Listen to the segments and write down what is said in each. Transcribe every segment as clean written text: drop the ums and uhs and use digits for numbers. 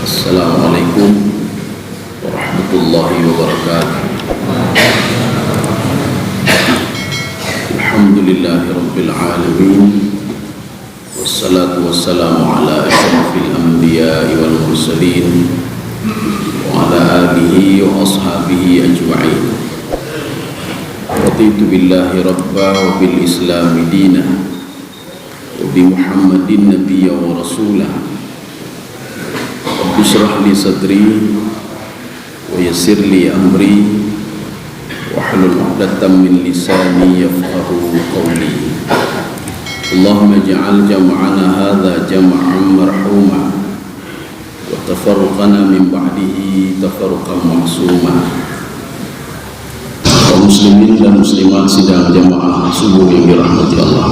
Assalamualaikum warahmatullahi wabarakatuh. Alhamdulillahi rabbil alamin. Wassalatu wassalamu ala asyrafil anbiya'i wal mursalin wa ala alihi wa ashabihi ajma'in. Raditu billahi rabba wa bil islami dina wa bi Muhammadin nabiyya wa rasulah. Bishrah li sadri wa yassir li amri wahlul 'uqdatam min lisani yafqahu qawli. Allahumma ij'al jam'ana hadza jam'an marhuma wa tafarruqana min ba'dihi tafarruqan ma'suma. Kaum muslimin dan muslimat sidang jamaah subuh yang dirahmati Allah.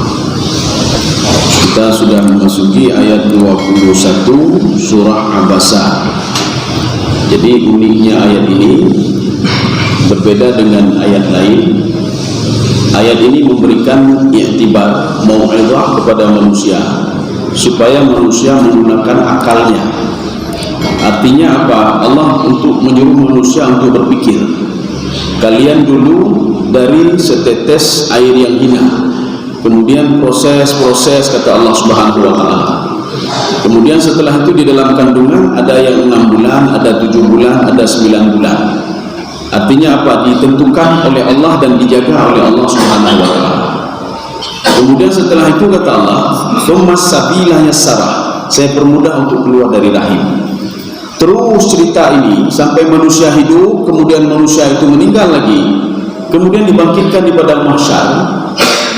Kita sudah memasuki ayat 21 surah Abasa. Jadi uniknya ayat ini berbeda dengan ayat lain. Ayat ini memberikan i'tibar, mau'izah kepada manusia supaya manusia menggunakan akalnya. Artinya apa? Allah untuk menyuruh manusia untuk berpikir. Kalian dulu dari setetes air yang hina, kemudian proses kata Allah Subhanahu wa taala. Kemudian setelah itu di dalam kandungan ada yang 6 bulan, ada 7 bulan, ada 9 bulan. Artinya apa? Ditentukan oleh Allah dan dijaga oleh Allah Subhanahu wa taala. Kemudian setelah itu kata Allah, "Tsummas sabila yassara." Saya permudah untuk keluar dari rahim. Terus cerita ini sampai manusia hidup, kemudian manusia itu meninggal lagi, kemudian dibangkitkan di padang mahsyar.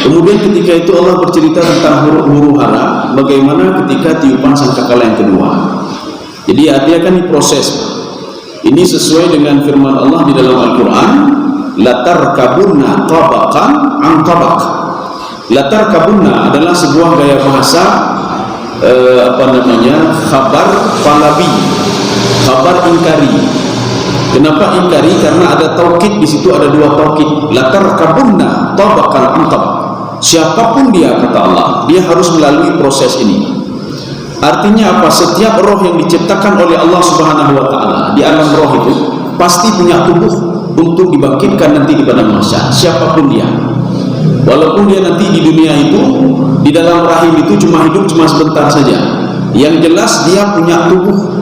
Kemudian ketika itu Allah bercerita tentang huru hara, bagaimana ketika tiupan sangkakala yang kedua. Jadi artinya kan diproses. Ini sesuai dengan firman Allah di dalam Al-Quran, latarkabunna tabaqan an tabaq. Latarkabunna adalah sebuah gaya bahasa khabar falabi, khabar ingkari. Kenapa ingkari? Karena ada taukid di situ, ada dua taukid. Latarkabunna tabaqan an tabaq. Siapapun dia, kata Allah, dia harus melalui proses ini. Artinya apa? Setiap roh yang diciptakan oleh Allah Subhanahu wa taala di alam roh itu pasti punya tubuh untuk dibangkitkan nanti di padang mahsyar. Siapapun dia, walaupun dia nanti di dunia itu, di dalam rahim itu cuma hidup cuma sebentar saja, yang jelas dia punya tubuh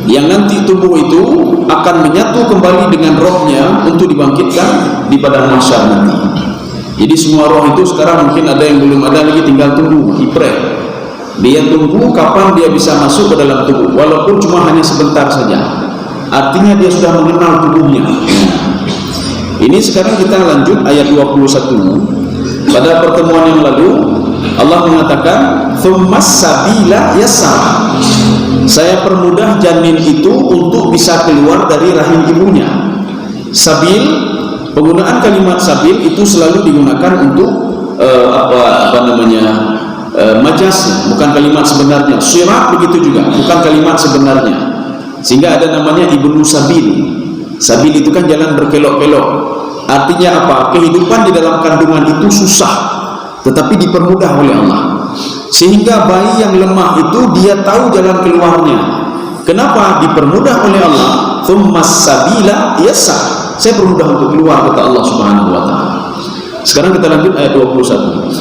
yang nanti tubuh itu akan menyatu kembali dengan rohnya untuk dibangkitkan di padang mahsyar nanti. Jadi semua roh itu sekarang mungkin ada yang belum ada lagi, tinggal tunggu ipreh. Dia tunggu kapan dia bisa masuk ke dalam tubuh, walaupun cuma hanya sebentar saja. Artinya dia sudah mengenal tubuhnya. Ini sekarang kita lanjut ayat 21. Pada pertemuan yang lalu Allah mengatakan tsummas sabila yassara. Saya permudah janin itu untuk bisa keluar dari rahim ibunya. Sabil, penggunaan kalimat sabil itu selalu digunakan untuk majaz, bukan kalimat sebenarnya. Sirat begitu juga, bukan kalimat sebenarnya. Sehingga ada namanya ibnu sabil. Sabil itu kan jalan berkelok-kelok. Artinya apa? Kehidupan di dalam kandungan itu susah, tetapi dipermudah oleh Allah. Sehingga bayi yang lemah itu dia tahu jalan keluarnya. Kenapa? Dipermudah oleh Allah. Tsummas sabila yassara. Saya permudah untuk keluar, kata Allah Subhanahu wa taala. Sekarang kita lanjut ayat 21.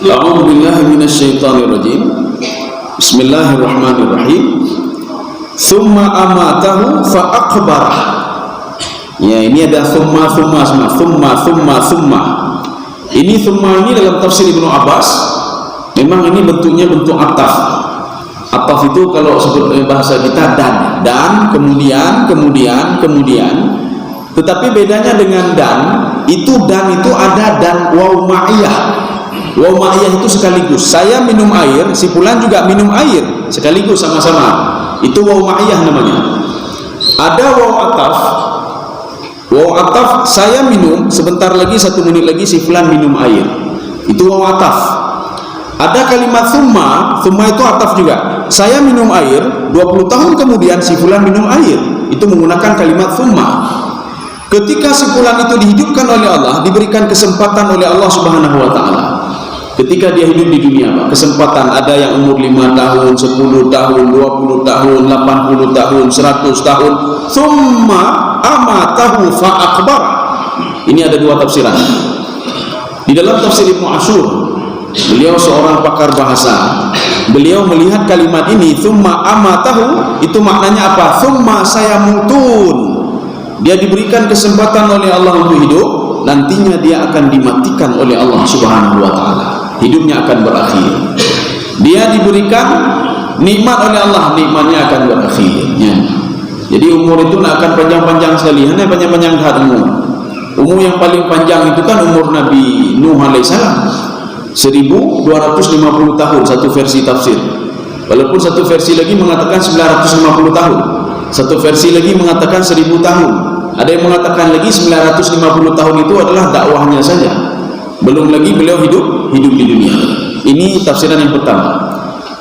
A'udzu billahi minasyaitonir rajim. Bismillahirrahmanirrahim. Tsumma amatahu fa aqbarah. Ya, ini ada thumma. Ini thumma ini dalam tafsir Ibnu Abbas memang ini bentuknya bentuk ataf. Ataf itu kalau sebut bahasa kita dan kemudian. Tetapi bedanya dengan dan itu ada dan waw ma'iyah. Waw ma'iyah itu sekaligus. Saya minum air, si fulan juga minum air sekaligus sama-sama. Itu waw ma'iyah namanya. Ada waw ataf. Waw ataf, saya minum, sebentar lagi 1 menit lagi si fulan minum air. Itu waw ataf. Ada kalimat thumma itu ataf juga. Saya minum air, 20 tahun kemudian si fulan minum air. Itu menggunakan kalimat thumma. Ketika si fulan itu dihidupkan oleh Allah, diberikan kesempatan oleh Allah Subhanahu wa taala. ketika dia hidup di dunia, Pak, kesempatan ada yang umur 5 tahun, 10 tahun, 20 tahun, 80 tahun, 100 tahun. Thumma amatahu fa'akbar. Ini ada dua tafsiran. Di dalam tafsir Ibnu Ashur, beliau seorang pakar bahasa, beliau melihat kalimat ini thumma amatahu, itu maknanya apa? Thumma sayamutun. Dia diberikan kesempatan oleh Allah untuk hidup, nantinya dia akan dimatikan oleh Allah Subhanahu wa taala. Hidupnya akan berakhir. Dia diberikan nikmat oleh Allah, nikmatnya akan berakhir. Ya. Jadi umur itu nak akan panjang-panjang sekali. Hanya panjang-panjang umur. Umur yang paling panjang itu kan umur Nabi Nuh alaihissalam, 1250 tahun satu versi tafsir. Walaupun satu versi lagi mengatakan 950 tahun, satu versi lagi mengatakan 1000 tahun. Ada yang mengatakan lagi 950 tahun itu adalah dakwahnya saja, belum lagi beliau hidup di dunia. Ini tafsiran yang pertama.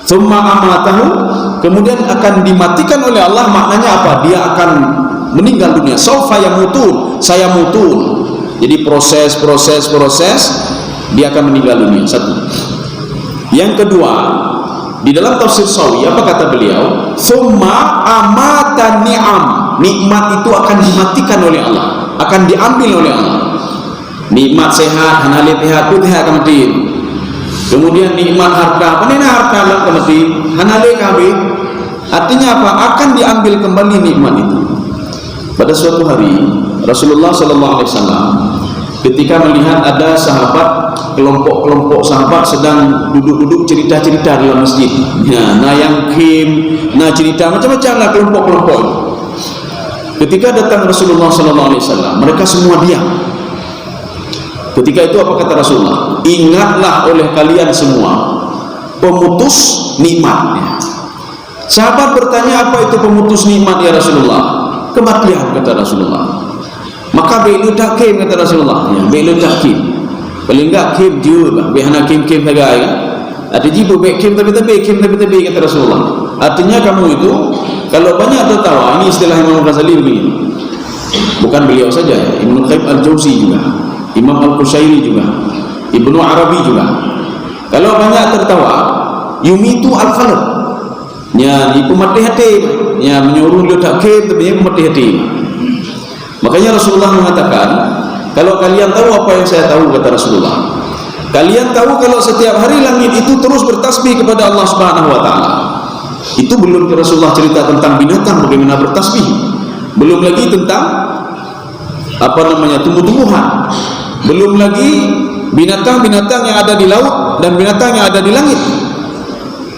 Tsumma amatahu, kemudian akan dimatikan oleh Allah, maknanya apa? Dia akan meninggal dunia. Saufa yamutun, saya mutun. Jadi proses dia akan meninggal dunia. Satu. Yang kedua, di dalam tafsir Sawi, apa kata beliau? Tsumma amatan ni'am. Nikmat itu akan dimatikan oleh Allah, akan diambil oleh Allah. Nikmat sehat, hanali sehat itu akan mati. Kemudian nikmat harta, panena harta lah akan mati, hanali kabeh. Artinya apa? Akan diambil kembali nikmat itu. Pada suatu hari Rasulullah sallallahu alaihi wasallam ketika melihat ada sahabat, kelompok-kelompok sahabat sedang duduk-duduk cerita-cerita dalam masjid. Ya, nah yang kim, nah cerita macam-macam lah kelompok-kelompok. Ketika datang Rasulullah sallallahu alaihi wasallam, mereka semua diam. Ketika itu apa kata Rasulullah? Ingatlah oleh kalian semua pemutus nikmatnya. Sahabat bertanya, apa itu pemutus nikmat ya Rasulullah? Kematian, kata Rasulullah. Maka belu takim, kata Rasulullah. Ya, belu takim. Paling enggak kim juga, behana kim saja ya. Ada jibu baik kim tapi kata Rasulullah. Artinya kamu itu kalau banyak tertawa, ini istilah Imam Ghazali begini. Bukan beliau saja, ya. Ibnu Qayyim al-Jauzi juga, Imam al-Qushairi juga, Ibnu Arabi juga. Kalau banyak tertawa, yumitu al-khalq. Ya, itu mati hati. Ya, menyuruh dia tak kim tapi mati hati. Makanya Rasulullah mengatakan, kalau kalian tahu apa yang saya tahu, kata Rasulullah, kalian tahu kalau setiap hari langit itu terus bertasbih kepada Allah Subhanahu wa taala. Itu belum Rasulullah cerita tentang binatang bagaimana bertasbih. Belum lagi tentang tumbuh-tumbuhan. Belum lagi binatang-binatang yang ada di laut dan binatang yang ada di langit.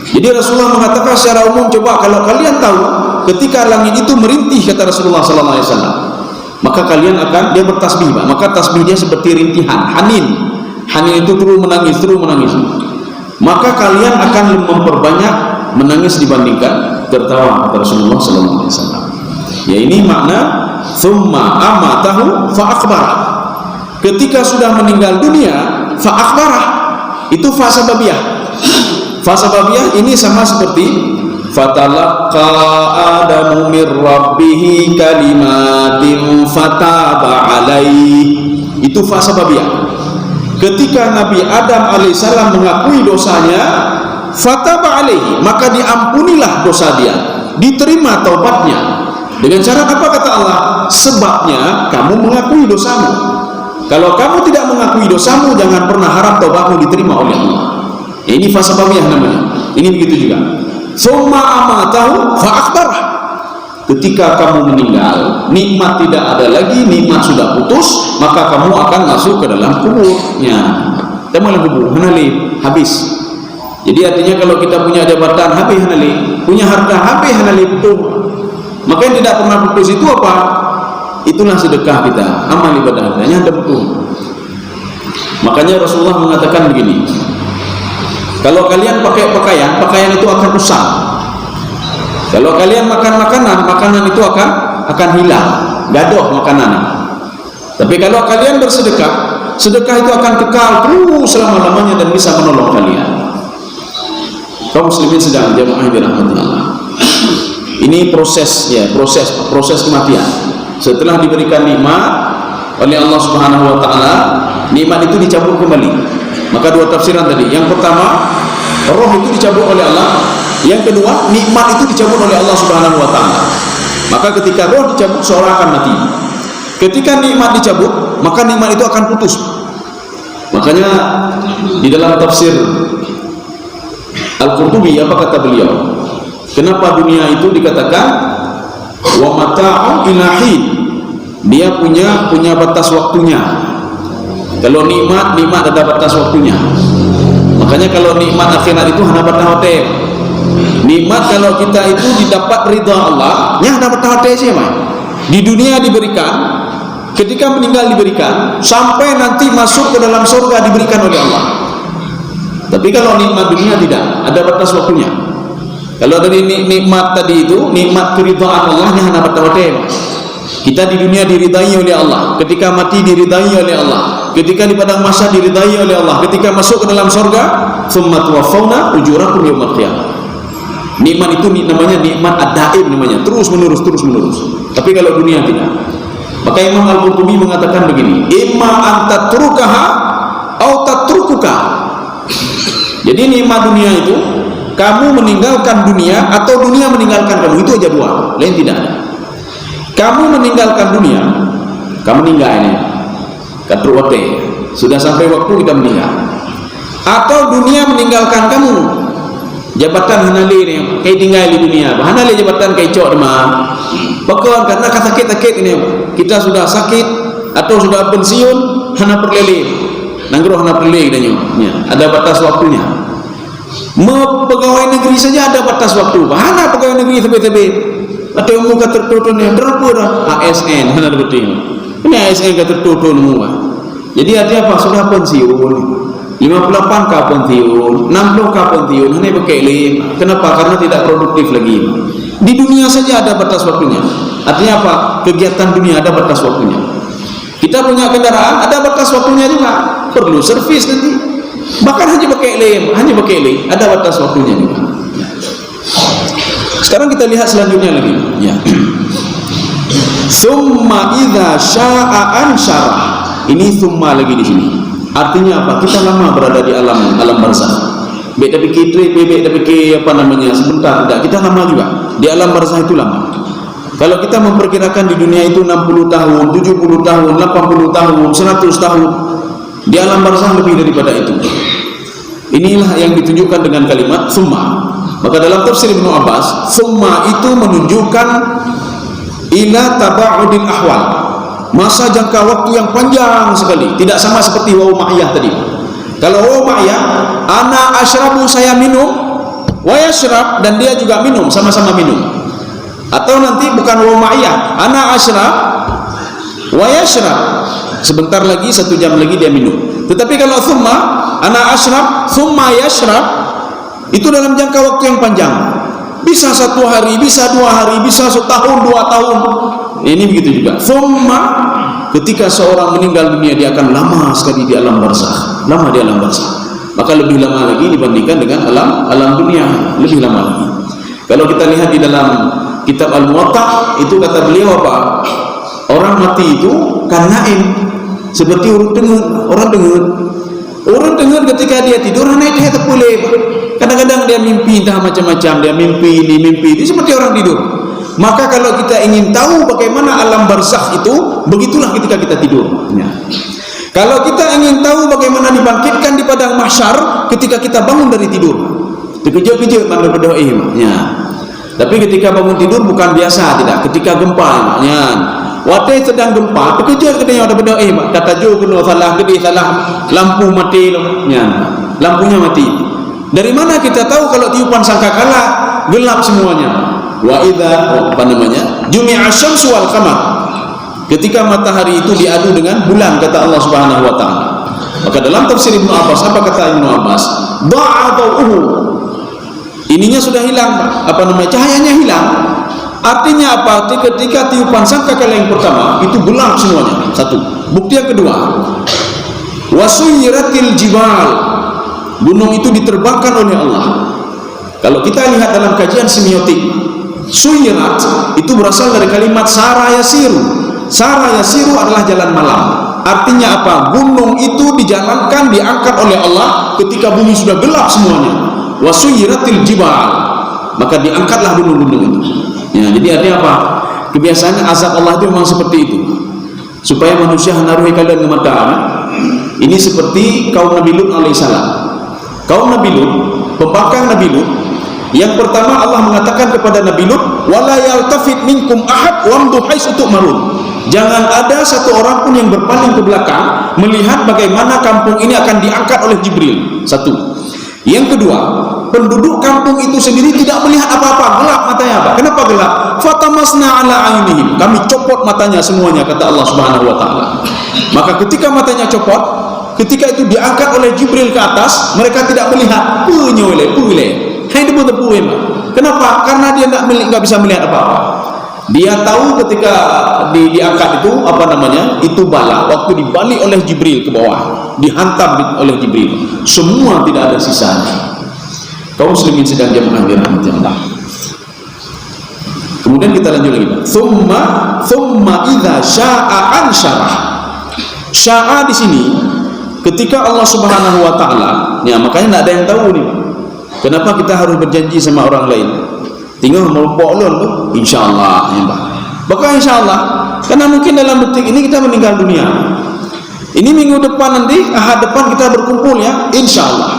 Jadi Rasulullah mengatakan secara umum, coba kalau kalian tahu ketika langit itu merintih, kata Rasulullah sallallahu alaihi wasallam, maka kalian akan, dia bertasbih, Pak. Maka tasbih dia seperti rintihan, hanin itu terus menangis. Maka kalian akan memperbanyak menangis dibandingkan tertawa, kata Rasulullah sallallahu alaihi wasallam. Ya, ini makna tsumma amatahu fa akhbara. Ketika sudah meninggal dunia, fa akhbara. Itu fa sababiyah. Fa sababiyah ini sama seperti fatalaqa adamu mir rabbih kalimatin fataba alaihi. Itu fa sababiyah. Ketika Nabi Adam alaihissalam mengakui dosanya, fataba alaihi, maka diampunilah dosa dia, diterima taubatnya. Dengan cara apa, kata Allah? Sebabnya kamu mengakui dosamu. Kalau kamu tidak mengakui dosamu, jangan pernah harap taubatmu diterima oleh Allah. Ini fasa bawiyah namanya. Ini begitu juga. Tsumma amatahu fa akhbarah. Ketika kamu meninggal, nikmat tidak ada lagi, nikmat sudah putus, maka kamu akan masuk ke dalam kuburnya. Dalam kubur, hanali, habis. Jadi artinya kalau kita punya jabatan, habis hanali, punya harta, habis hanali, betul. Maka yang tidak pernah putus itu apa? Itulah sedekah kita, amal ibadah hanya ada betul. Makanya Rasulullah mengatakan begini, kalau kalian pakai pakaian itu akan rusak. Kalau kalian makan makanan itu akan hilang, gadoh makanan. Tapi kalau kalian bersedekah, sedekah itu akan kekal terus selama-lamanya dan bisa menolong kalian. Kaum muslimin sedang jamaah dirahmati Allah. Ini proses kematian. Setelah diberikan nikmat oleh Allah Subhanahu wa taala, nikmat itu dicabut kembali. Maka dua tafsiran tadi. Yang pertama, roh itu dicabut oleh Allah. Yang kedua, nikmat itu dicabut oleh Allah Subhanahu wa taala. Maka ketika roh dicabut, seorang akan mati. Ketika nikmat dicabut, maka nikmat itu akan putus. Makanya di dalam tafsir Al-Qurtubi, apa kata beliau? Kenapa dunia itu dikatakan wa mata'un ilahi? Dia punya batas waktunya. Kalau nikmat ada batas waktunya. Makanya kalau nikmat akhirat itu hanya batas hotel. Nikmat kalau kita itu didapat ridha Allah, nya dapat hotel siapa? Di dunia diberikan, ketika meninggal diberikan, sampai nanti masuk ke dalam surga diberikan oleh Allah. Tapi kalau nikmat dunia tidak, ada batas waktunya. Kalau dari nikmat tadi itu, nikmat keridhaan Allah nya hanya batas hotel. Kita di dunia diridai oleh Allah, ketika mati diridai oleh Allah, ketika di padang mahsyar diridai oleh Allah, ketika masuk ke dalam surga, tsumma tuwaffawna ujurakum yaumil qiyamah. Nikmat itu namanya nikmat ad-daim, namanya terus menerus. Tapi kalau dunia tidak. Maka Imam Al-Qurtubi mengatakan begini, imma anta turukaha au tatrukuka. Jadi nikmat dunia itu kamu meninggalkan dunia atau dunia meninggalkan kamu, itu aja dua, lain tidak ada. Kamu meninggalkan dunia, kamu meninggal ini katruwate, sudah sampai waktu kita meninggal. Atau dunia meninggalkan kamu, jabatan hanali ni kayak tinggal di dunia, hanali jabatan kayak cok demam. Bahkan karena sakit ini, kita sudah sakit atau sudah pensiun, hana perlele, nanggro hana perlele danyo, ada batas waktunya. Pegawai negeri saja ada batas waktu, hana pegawai negeri tebe-tebe. Atau muka tertutup ni berapa dah ASN mana betul ini ASN ke tertutup semua. Jadi artinya apa? Sudah pensiun 58 ke pensiun, 60 ke pensiun, hanya pakai lem. Kenapa? Karena tidak produktif lagi. Di dunia saja ada batas waktunya. Artinya apa? Kegiatan dunia ada batas waktunya. Kita punya kendaraan ada batas waktunya juga, perlu servis nanti. Bahkan hanya pakai lem, ada batas waktunya juga. Sekarang kita lihat selanjutnya lagi. Ya. Summa idza syaa ansyara. Ini summa lagi di sini. Artinya apa? Kita lama berada di alam barzakh. Beda pikir apa namanya sebentar tidak. Kita lama juga di alam barzakh itu lama. Kalau kita memperkirakan di dunia itu 60 tahun, 70 tahun, 80 tahun, 100 tahun, di alam barzakh lebih daripada itu. Inilah yang ditunjukkan dengan kalimat summa. Maka dalam tafsir Ibnu Abbas, summa itu menunjukkan ila taba'udil ahwal, masa jangka waktu yang panjang sekali, tidak sama seperti wa ma'iyah tadi. Kalau wa ma'iyah, ana asyrabu, saya minum, wa yashrab, dan dia juga minum, sama-sama minum. Atau nanti bukan wa ma'iyah, ana asyrab wa yashrab, sebentar lagi, 1 jam lagi dia minum. Tetapi kalau summa, ana asyrab summa yashrab, itu dalam jangka waktu yang panjang, bisa 1 hari, bisa 2 hari, bisa setahun, 2 tahun. Ini begitu juga. Summa, ketika seorang meninggal dunia, dia akan lama sekali di alam barzakh, lama di alam barzakh. Maka lebih lama lagi dibandingkan dengan alam dunia, lebih lama lagi. Kalau kita lihat di dalam kitab Al-Muwatta, itu kata beliau apa? Orang mati itu kan naim, seperti orang dengar ketika dia tidur, naik dia terpulih. Kadang-kadang dia mimpi entah macam-macam, dia mimpi ini, mimpi itu, seperti orang tidur. Maka kalau kita ingin tahu bagaimana alam barzakh itu, begitulah ketika kita tidur. Ya. Kalau kita ingin tahu bagaimana dibangkitkan di padang mahsyar ketika kita bangun dari tidur, terkejut-kejut mana berdoa. Ya. Tapi ketika bangun tidur bukan biasa, tidak. Ketika gempa, ya. Waktu sedang gempa, terkejut katanya ada berdoa. Kata jo kuno salah gede, salah lampu mati, ya. Lampunya mati. Dari mana kita tahu kalau tiupan sangkakala gelap semuanya? Wa idza jumi'a syamsu wal qamar. Ketika matahari itu diadu dengan bulan, kata Allah Subhanahu wa taala. Maka dalam tafsir Ibnu Abbas, apa kata Ibnu Abbas? Da'a dawuhu. Ininya sudah hilang, cahayanya hilang. Artinya apa? Ketika tiupan sangkakala yang pertama itu gelap semuanya. Satu. Bukti yang kedua, wasuyiratil jibal, gunung itu diterbangkan oleh Allah. Kalau kita lihat dalam kajian semiotik, suyirat itu berasal dari kalimat sara yasiru. Sara yasiru adalah jalan malam. Artinya apa? Gunung itu dijalankan, diangkat oleh Allah ketika bumi sudah gelap semuanya. Wasuyiratil jibal, maka diangkatlah gunung-gunung itu. Ya, jadi artinya apa? Kebiasaannya azab Allah itu memang seperti itu, supaya manusia menaruhi kalian ke mata. Ini seperti kaum Nabi Lut alaihissalam. Kaum Nabi Lut, pembangkang Nabi Lut, yang pertama Allah mengatakan kepada Nabi Lut, wala yaltafit minkum ahad wamdu haitsu tu'marun. Jangan ada satu orang pun yang berpaling ke belakang melihat bagaimana kampung ini akan diangkat oleh Jibril. Satu. Yang kedua, penduduk kampung itu sendiri tidak melihat apa-apa, gelap matanya. Apa? Kenapa gelap? Fatamasna ala ainihim, kami copot matanya semuanya, kata Allah Subhanahu wa taala. Maka ketika matanya copot, ketika itu diangkat oleh Jibril ke atas, mereka tidak melihat. Kenapa? Karena dia tidak bisa melihat apa-apa. Dia tahu ketika diangkat itu apa namanya, itu bala, waktu dibalik oleh Jibril ke bawah, dihantam oleh Jibril, semua tidak ada sisanya. Kaum muslimin sedang jamaah dirahmati Allah. Kemudian kita lanjut lagi. Thumma idza syaa ansyarah. Syaa di sini ketika Allah Subhanahu wa taala, ya makanya tidak ada yang tahu nih. Kenapa kita harus berjanji sama orang lain? Tinggal melumpuk ulun tu, insyaallah, ya Pak. Bahkan insyaallah, karena mungkin dalam detik ini kita meninggal dunia. Ini minggu depan nanti, ahad depan kita berkumpul ya, insyaallah.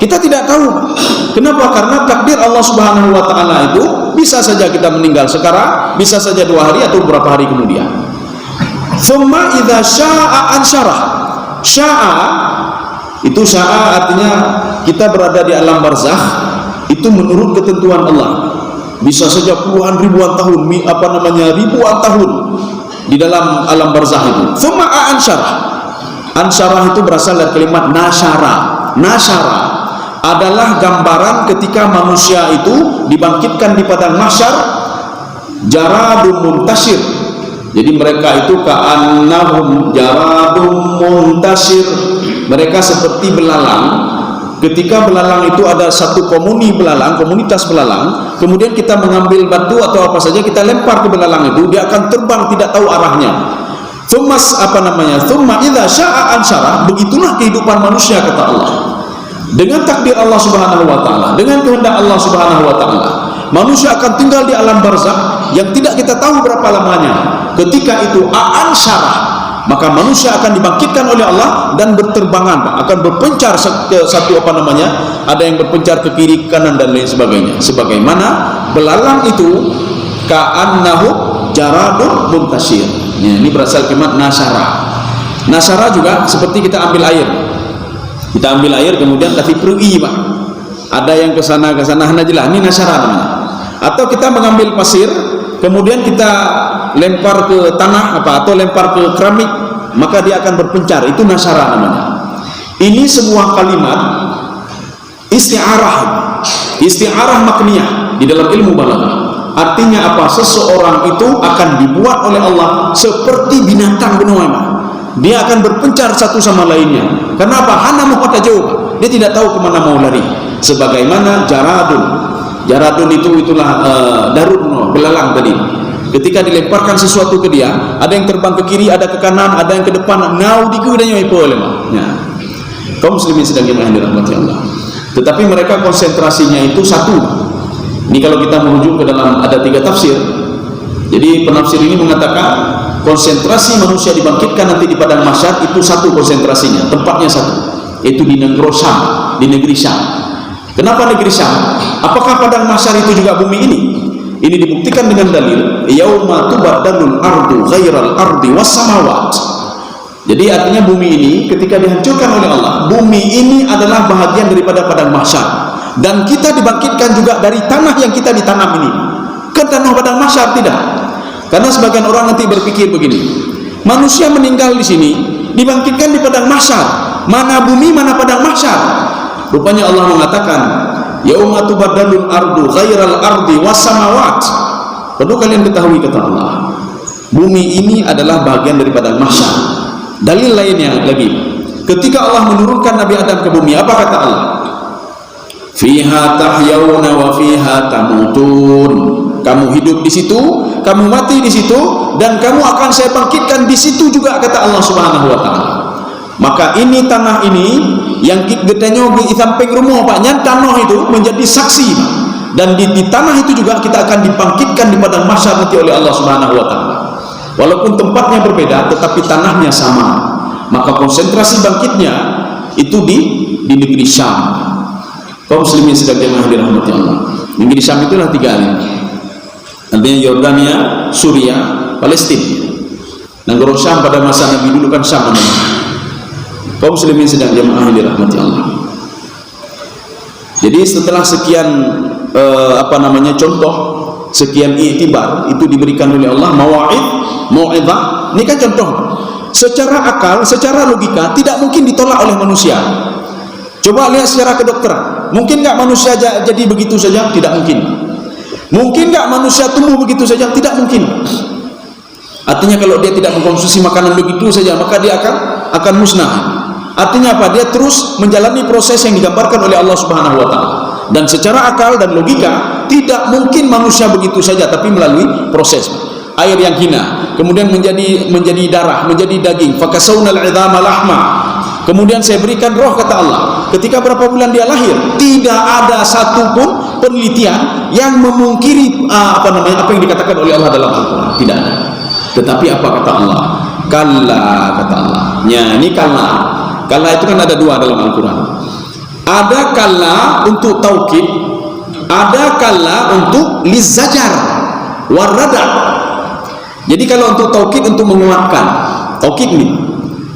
Kita tidak tahu. Kenapa? Karena takdir Allah Subhanahu wa taala itu bisa saja kita meninggal sekarang, bisa saja 2 hari atau beberapa hari kemudian. Tsumma idza syaa ansyarah. Syaa itu syaa artinya kita berada di alam barzakh, itu menurut ketentuan Allah. Bisa saja puluhan ribuan tahun, ribuan tahun di dalam alam barzakh itu. Tsumma ansyarah. Ansyarah itu berasal dari kalimat nasyara. Nasyara adalah gambaran ketika manusia itu dibangkitkan di padang mahsyar, jaradun muntasyir. Jadi mereka itu ka'annahum jaradun muntasyir. Mereka seperti belalang. Ketika belalang itu ada satu komunitas belalang, kemudian kita mengambil batu atau apa saja kita lempar ke belalang itu, dia akan terbang tidak tahu arahnya. Tsumma idza syaa ansyarah. Begitulah kehidupan manusia, kata Allah. Dengan takdir Allah Subhanahu wa taala, dengan kehendak Allah Subhanahu wa taala, manusia akan tinggal di alam barzakh yang tidak kita tahu berapa lamanya. Ketika itu ansyarah, maka manusia akan dibangkitkan oleh Allah dan berterbangan, akan berpencar ke satu ada yang berpencar ke kiri, kanan dan lain sebagainya. Sebagaimana belalang itu ka'annahu jaradun muntasyir. Ya, ini berasal kalimat nasyara. Nasyara juga seperti kita ambil air. Kita ambil air kemudian kasih perui, Pak. Ada yang ke sana hanajilah. Ini nasyara namanya. Atau kita mengambil pasir kemudian kita lempar ke tanah atau lempar ke keramik, maka dia akan berpencar. Itu nasyara namanya. Ini sebuah kalimat isti'arah makniyah di dalam ilmu balaghah. Artinya apa? Seseorang itu akan dibuat oleh Allah seperti binatang benua. Dia akan berpencar satu sama lainnya. Kenapa? Hana muhata jauh. Dia tidak tahu kemana mau lari. Sebagaimana jaradun itulah darun, belalang tadi. Ketika dilemparkan sesuatu ke dia, ada yang terbang ke kiri, ada ke kanan, ada yang ke depan. Naudiku dan ya. Kaum muslimin sedang dirahmati Allah. Tetapi mereka konsentrasinya itu satu. Ini kalau kita merujuk ke dalam ada 3 tafsir. Jadi penafsir ini mengatakan konsentrasi manusia dibangkitkan nanti di padang mahsyar itu satu konsentrasinya, tempatnya satu, yaitu di negeri Syam. Kenapa negeri Syam? Apakah padang mahsyar itu juga bumi ini? Ini dibuktikan dengan dalil yauma tubaddalul ardu ghairal ardi was samawat. Jadi artinya bumi ini ketika dihancurkan oleh Allah, bumi ini adalah bahagian daripada padang mahsyar, dan kita dibangkitkan juga dari tanah yang kita ditanam ini ke tanah padang mahsyar. Tidak, karena sebagian orang nanti berpikir begini, manusia meninggal di sini dibangkitkan di padang mahsyar, mana bumi mana padang mahsyar. Rupanya Allah mengatakan yauma tubaddalul ardu ghairal ardi was samawat. Perlu kalian ketahui, kata Allah, bumi ini adalah bagian daripada mahsyar. Dalil lainnya lagi, ketika Allah menurunkan Nabi Adam ke bumi, apa kata Allah? Fiha tahyawna wa fiha tamutun. Kamu hidup di situ, kamu mati di situ, dan kamu akan saya bangkitkan di situ juga, kata Allah Subhanahu wa taala. Maka ini tanah ini yang getanya di samping rumah Pak, yang tanah itu menjadi saksi, Pak. Dan di tanah itu juga kita akan dibangkitkan di padang mahsyar nanti oleh Allah Subhanahu wa taala. Walaupun tempatnya berbeda, tetapi tanahnya sama. Maka konsentrasi bangkitnya itu di negeri Syam. Kaum muslimin sedang jemaah dirahmati Allah. Negeri Syam itulah 3 ini. Nantinya Yordania, Suria, Palestina. Negara Syam pada masa Nabi dulu kan Syam namanya. Kaum muslimin sedang jemaah dirahmati Allah. Jadi setelah sekian contoh, sekian iktibar itu diberikan oleh Allah, mau'izah, ini kan contoh. Secara akal, secara logika tidak mungkin ditolak oleh manusia. Coba lihat secara kedokteran, mungkin nggak manusia jadi begitu saja? Tidak mungkin. Mungkin nggak manusia tumbuh begitu saja? Tidak mungkin. Artinya kalau dia tidak mengkonsumsi makanan begitu saja, maka dia akan musnah. Artinya apa? Dia terus menjalani proses yang digambarkan oleh Allah Subhanahu wa taala. Dan secara akal dan logika tidak mungkin manusia begitu saja, tapi melalui proses. Air yang hina, kemudian menjadi darah, menjadi daging. Fakasawnal 'idhama lahma. Kemudian saya berikan roh, kata Allah. Ketika berapa bulan dia lahir, tidak ada satupun penelitian yang memungkiri apa yang dikatakan oleh Allah dalam Al-Quran. Tidak ada. Tetapi apa kata Allah? Kalla, kata Allah. Ya, ini kalla. Kalla itu kan ada 2 dalam Al-Quran. Ada kalla untuk taukid, ada kalla untuk lizajar warada. Jadi kalau untuk taukid, untuk menguatkan, taukid ini.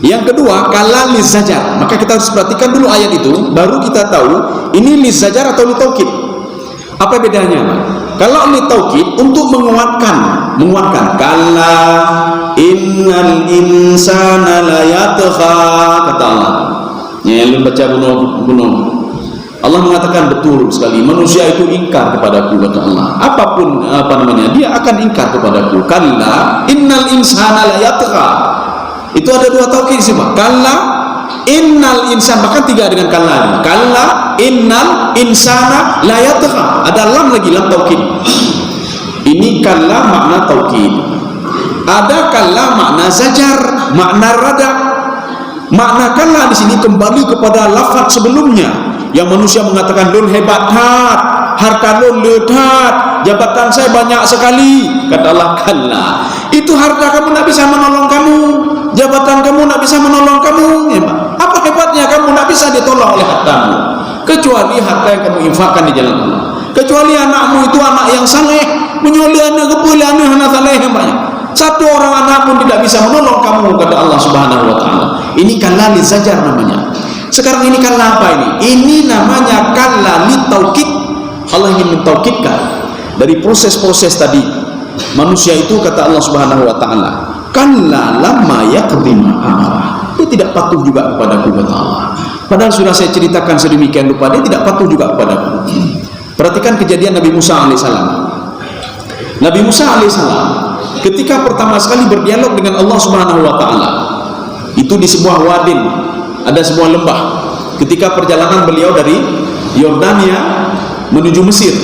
Yang kedua, kalla lizajar. Maka kita harus perhatikan dulu ayat itu, baru kita tahu ini lizajar atau litaukid. Apa bedanya? Kalau litaukid untuk menguatkan. Kalla innal insana layatgha, kata Allah. Ya, lu baca bunuh. Allah mengatakan betul sekali, manusia itu ingkar kepadaku, kata Allah. Apapun dia akan ingkar kepadaku. Kalla innal insana layatgha. Itu ada 2 taukid sih, Pak. Kalla innal insan, bahkan 3 dengan kalla. Kalla innal insana la yatgha. Ada lam lagi, lam taukid. Ini kalla makna taukid. Ada kalla makna zajar, makna rada. Makna kalla di sini kembali kepada lafaz sebelumnya yang manusia mengatakan lun hebat hat, harta lun ledat, jabatan saya banyak sekali. Kata Allah, kalla. Itu harta kamu tidak bisa menolong kamu, jabatan kamu tidak bisa menolong kamu. Apa hebatnya kamu tidak bisa ditolong oleh hartamu, kecuali harta yang kamu infakkan di jalan Allah. Kecuali anakmu itu anak yang saleh, menyoli anak kepulih anak saleh yang banyak. Satu orang anak pun tidak bisa menolong kamu, kata Allah Subhanahu wa taala. Ini kalla lizajar namanya. Sekarang ini kalla apa ini? Ini namanya kalla litaukid. Allah ingin mentaukidkan dari proses-proses tadi. Manusia itu, kata Allah Subhanahu wa taala, kalla lamma yaqdi ma amara. Dia tidak patuh juga kepadaku, kata Allah. Padahal sudah saya ceritakan sedemikian rupa, dia tidak patuh juga kepadaku. Perhatikan kejadian Nabi Musa alaihissalam. Nabi Musa alaihissalam ketika pertama sekali berdialog dengan Allah Subhanahu wa taala, itu di sebuah wadin, ada sebuah lembah. Ketika perjalanan beliau dari Yordania menuju Mesir,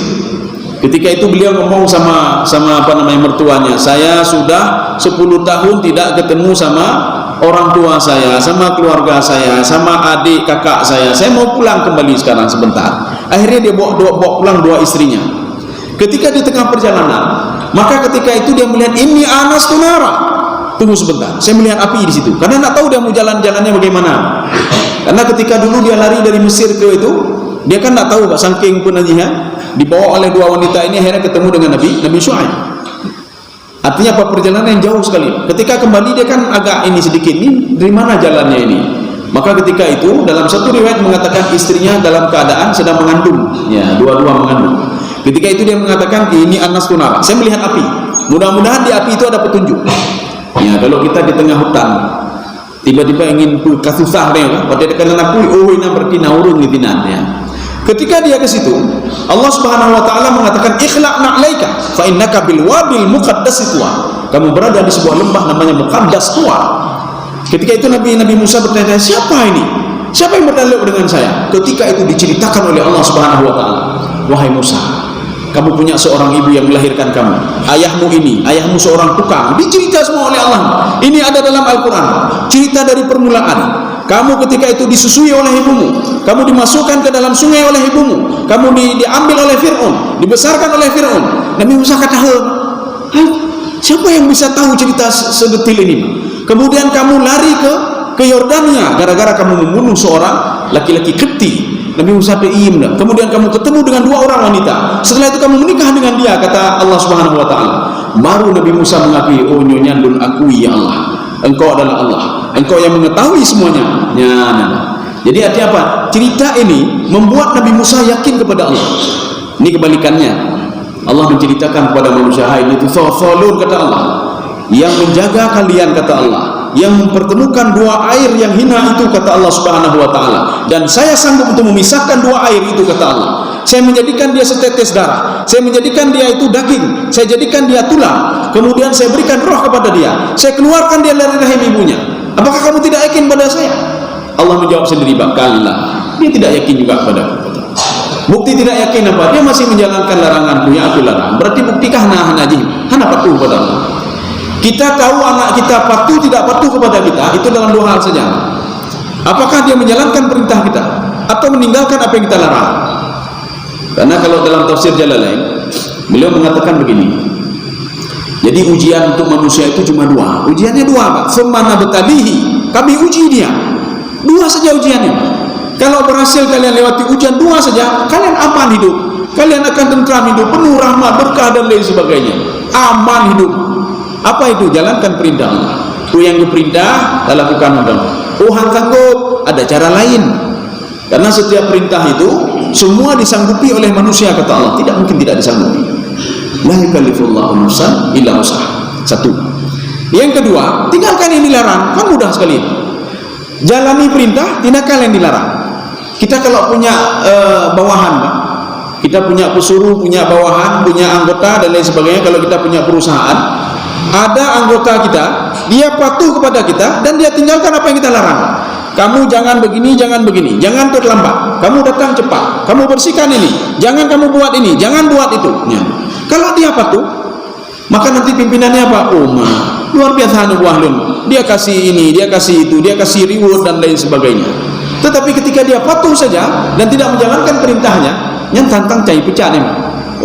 ketika itu beliau ngomong sama mertuanya, saya sudah 10 tahun tidak ketemu sama orang tua saya, sama keluarga saya, sama adik kakak saya mau pulang kembali sekarang sebentar. Akhirnya dia bawa pulang 2 istrinya. Ketika di tengah perjalanan, maka ketika itu dia melihat, ini anas tunara, tunggu sebentar, saya melihat api di situ, karena tidak tahu dia mau jalannya bagaimana. Karena ketika dulu dia lari dari Mesir ke itu, dia kan tidak tahu, Pak, saking pun aja dibawa oleh 2 wanita ini, akhirnya ketemu dengan Nabi Syuaib. Artinya apa? Perjalanan yang jauh sekali. Ketika kembali dia kan agak ini sedikit, ini dari mana jalannya ini? Maka ketika itu dalam satu riwayat mengatakan istrinya dalam keadaan sedang mengandung, ya, dua-dua mengandung. Ketika itu dia mengatakan, ini anas tunara, saya melihat api. Mudah-mudahan di api itu ada petunjuk. Ya, kalau kita di tengah hutan tiba-tiba ingin kasusah deh, pada dekat aku, oh ini berarti naurun ngitinan ya. Ketika dia ke situ, Allah Subhanahu wa taala mengatakan, ikhlaq na'laika fa innaka bil wadil muqaddas tuwa. Kamu berada di sebuah lembah namanya muqaddas tuwa. Ketika itu Nabi Musa bertanya, siapa ini? Siapa yang berdialog dengan saya? Ketika itu diceritakan oleh Allah Subhanahu wa taala, wahai Musa, kamu punya seorang ibu yang melahirkan kamu, ayahmu seorang tukang, dicerita semua oleh Allah. Ini ada dalam Al-Quran, cerita dari permulaan. Kamu ketika itu disusui oleh ibumu, kamu dimasukkan ke dalam sungai oleh ibumu, kamu diambil oleh Fir'aun, dibesarkan oleh Fir'aun. Nabi Musa kata, siapa yang bisa tahu cerita sedetil ini? Kemudian kamu lari ke Yordania gara-gara kamu membunuh seorang laki-laki Kipti. Nabi Musa diam. Kemudian kamu ketemu dengan dua orang wanita. Setelah itu kamu menikah dengan dia, kata Allah Subhanahu wa taala. Baru Nabi Musa mengakui, oh nyandun akui ya Allah, engkau adalah Allah, engkau yang mengetahui semuanya. Jadi artinya apa? Cerita ini membuat Nabi Musa yakin kepada Allah. Ini kebalikannya. Allah menceritakan kepada manusia, hai itu Thalun, kata Allah, yang menjaga kalian, kata Allah, yang mempertemukan dua air yang hina itu, kata Allah Subhanahu wa taala, dan saya sanggup untuk memisahkan dua air itu, kata Allah. Saya menjadikan dia setetes darah, saya menjadikan dia itu daging, saya jadikan dia tulang, kemudian saya berikan roh kepada dia, saya keluarkan dia dari rahim ibunya. Apakah kamu tidak yakin pada saya? Allah menjawab sendiri, kalla, dia tidak yakin juga padaku. Bukti tidak yakin apa? Dia masih menjalankan laranganku yang aku larang. Berarti buktikah hana patuh kepada Allah? Kita tahu anak kita patuh tidak patuh kepada kita itu dalam dua hal saja. Apakah dia menjalankan perintah kita atau meninggalkan apa yang kita larang? Karena kalau dalam tafsir Jalalain, beliau mengatakan begini. Jadi ujian untuk manusia itu cuma dua. Ujiannya dua, Pak. Tsumma nabtalihi, kami uji dia. Dua saja ujiannya. Kalau berhasil kalian lewati ujian dua saja, kalian aman hidup, kalian akan tentram hidup, penuh rahmat, berkah dan lain sebagainya. Aman hidup. Apa itu? Jalankan perintah Allah. Itu yang diperintah, lakukan Allah. Tuhan sanggup, ada cara lain. Karena setiap perintah itu semua disanggupi oleh manusia, kata Allah. Tidak mungkin tidak disanggupi. La yukallifullahu nafsan illa wus'aha. Satu. Yang kedua, tinggalkan yang dilarang. Kan mudah sekali. Jalani perintah, tinggalkan yang dilarang. Kita kalau punya bawahan, kita punya pesuruh, punya bawahan, punya anggota dan lain sebagainya. Kalau kita punya perusahaan, ada anggota kita, dia patuh kepada kita dan dia tinggalkan apa yang kita larang. Kamu jangan begini, jangan terlambat, kamu datang cepat, kamu bersihkan ini, jangan kamu buat ini, jangan buat itu. Kalau dia patuh, maka nanti pimpinannya apa? Luar biasa nubuahlun. Dia kasih ini, dia kasih itu, dia kasih reward dan lain sebagainya. Tetapi ketika dia patuh saja dan tidak menjalankan perintahnya, yang tantang cai pecah ni.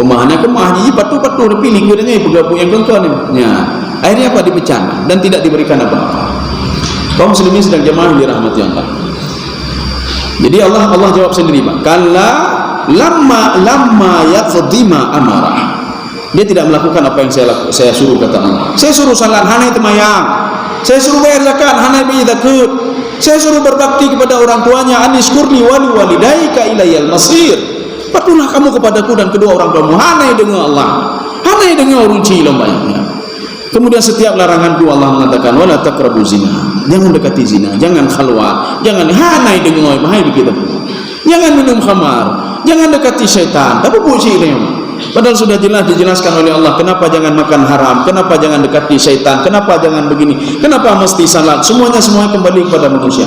Mana ke mah ji patuh pilih kudanya bergabung yang kengkon ni. Akhirnya apa? Dipecah dan tidak diberikan apa-apa. Kaum muslimin sedang jemaah dirahmati Allah. Jadi Allah jawab sendiri, Pak. Kalla lamma yaqdima amarah. Dia tidak melakukan apa yang saya suruh, kata Allah. Saya suruh salat, hanai temayang. Saya suruh bayar zakat, hanai bayar zakat. Saya suruh berbakti kepada orang tuanya, aniskurni walidaika ilayal masir. Patuhlah kamu kepadaku dan kedua orang tuamu. Hanai dengan Allah, hanai dengan runci lombanya. Kemudian setiap laranganku Allah mengatakan, wala taqrabu zina. Jangan dekati zina, jangan khalwat, jangan hanai dengan bahaya kita. Jangan minum khamar, jangan dekati syaitan. Tapi puji ini. Padahal sudah jelas dijelaskan oleh Allah, kenapa jangan makan haram, kenapa jangan dekati syaitan, kenapa jangan begini, kenapa mesti salat. Semuanya kembali kepada manusia.